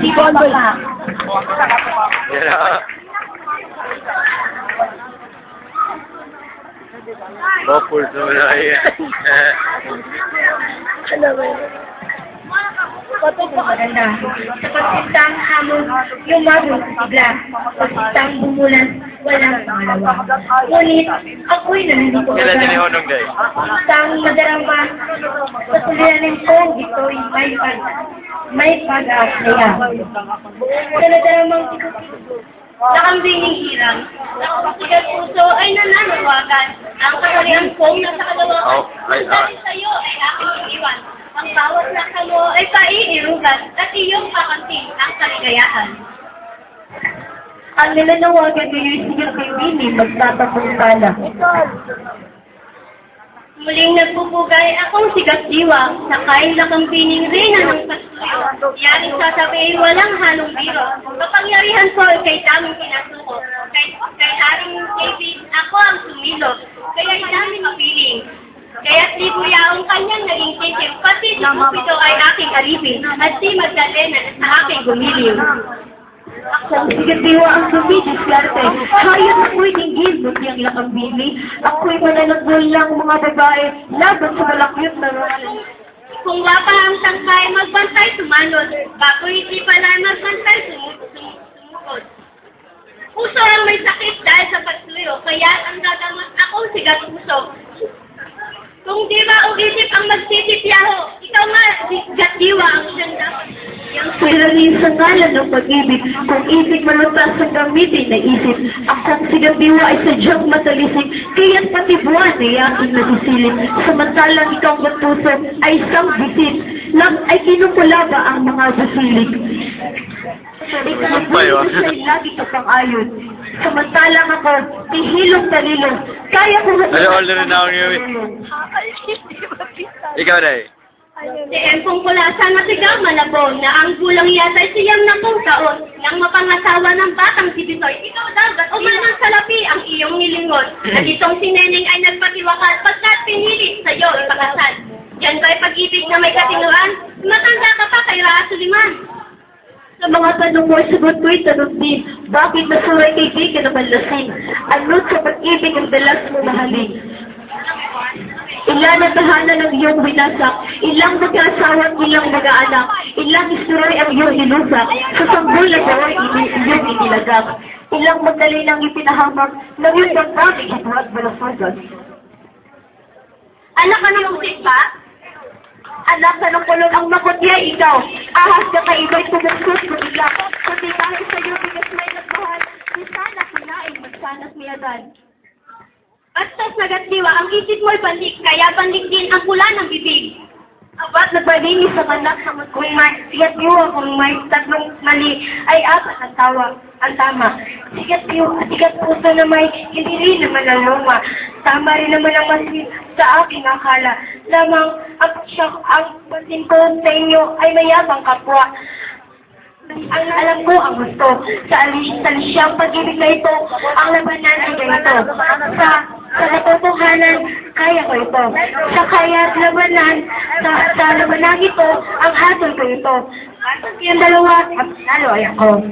Sipon mo lang. Bopul na yan. Ano ba yun? Maganda. Sa pagsitang hamon, yung mabong sigla. Pagsitang bumulan, walang pangalawa. Ngunit, ako'y nalilito. Kailan din yung honong guys? Pagsitang madarama, sa tulianin kong ito'y may pag-aasaya. Sa nadaramang nakambinging hirang, nakapasigat puso ay nananawagan. Ang kasarihan kong nasa kalawang dahil sa'yo ay aking iniwan. Ang bawat laka mo ay paiirugan at iyong kakanting ang kaligayahan. Ang nilanawagan ngayon siya kay Winnie magtatapong pala. Muling nagpupugay akong sigat diwa, sakay na kampining reyna ng pasuyo. Yaring sasabihin walang halong biro. Kapangyarihan ko kay daming pinasuko. Kay Haring David, ako ang sumilo. Kaya dami mapiling. Kaya't di kuya ang kanyang naging titim, pati si Cupido ay aking alipin, at si Magdalena sa aking gumiliw. Ang sigatiwa ang sumidiskarte, hayat ako'y dinggin, buti ang lakambili, ako'y mananagbol lang mga babae, laban sa malakyot na rolan. Kung wapa ang tangkay, magbantay sumanod, bago'y di pala magbantay sumukod. Puso ang may sakit dahil sa pagsuyo, kaya ang gagamot akong sigat puso. Kung di ba o isip ang magsisipyaho, ikaw nga, gatiwa ang siyang dapat. Yang siranin sa ngalan ng pag-ibig, kung isip malutas sa gamitin na isip, ang sigatiwa ay sadyang matalisik, kaya't pati buwan ay aking nasisilip. Samantalang ikaw matuso ay isang bisit, lang ay kinukula ba ang mga busilik? Ikaw ay lagi ka pang ayon. Samantalang ako, tihilong talilong, kaya ko Older na ako ngayon. Ikaw na eh. Si Empong Kulasan at ikaw malabong na ang gulang yata siyang na kong taon nang mapangasawa ng batang si Bitoy. Ikaw dagat umanang salapi ang iyong nilingon. At itong si Neneng ay nagpatiwakal pagkat pinili sa iyo ipakasal. Yan ba'y pag-ibig na may katinuan? Matanda ka pa kay Raa Suliman. Sa mga tanong mo, sagot ko'y tanong din, bakit masuray kaibigan na manlasin? Ano sa pag-ibig ang dalas mo mahalin? Ilan ang tahanan ng iyong winasak, ilang mag-aasawa at ilang mag-aanak, ilang isturoy ang iyong nilusak, sa sanggol na gawin iyong inilagak, ilang magdali ng ipinahamag, ng iyong damdaming ito at balasagan. Anak ka ng usik pa? Anak ka ng kulon ang makutya ikaw, ahas ka kay iba'y tumusot ko ila, kundi dahil sa iyo bigas may nagmahal, di sana kunain magsanas miyagan. At sa nagatiwa, ang isip mo'y bandik, kaya bandik din ang pula ng bibig. Abat nagpalinis sa manak sa kung may sigatiwa, kung may tatlong mali, ay apat ang tawa, ang tama. Sigat puso na may hindi rin naman ang luma. Tama rin naman ang masin sa aking akala. Lamang ang pansin ko sa inyo ay mayabang kapwa. Ang alam ko ang gusto. Sa lisyang pag-ibig na ito, ang labanan ay ganito. Sa katotohanan, kaya ko ito. Sa kaya't labanan, sa labanan ito, ang hatol ko ito. Yung dalawa, at lalo ay ako.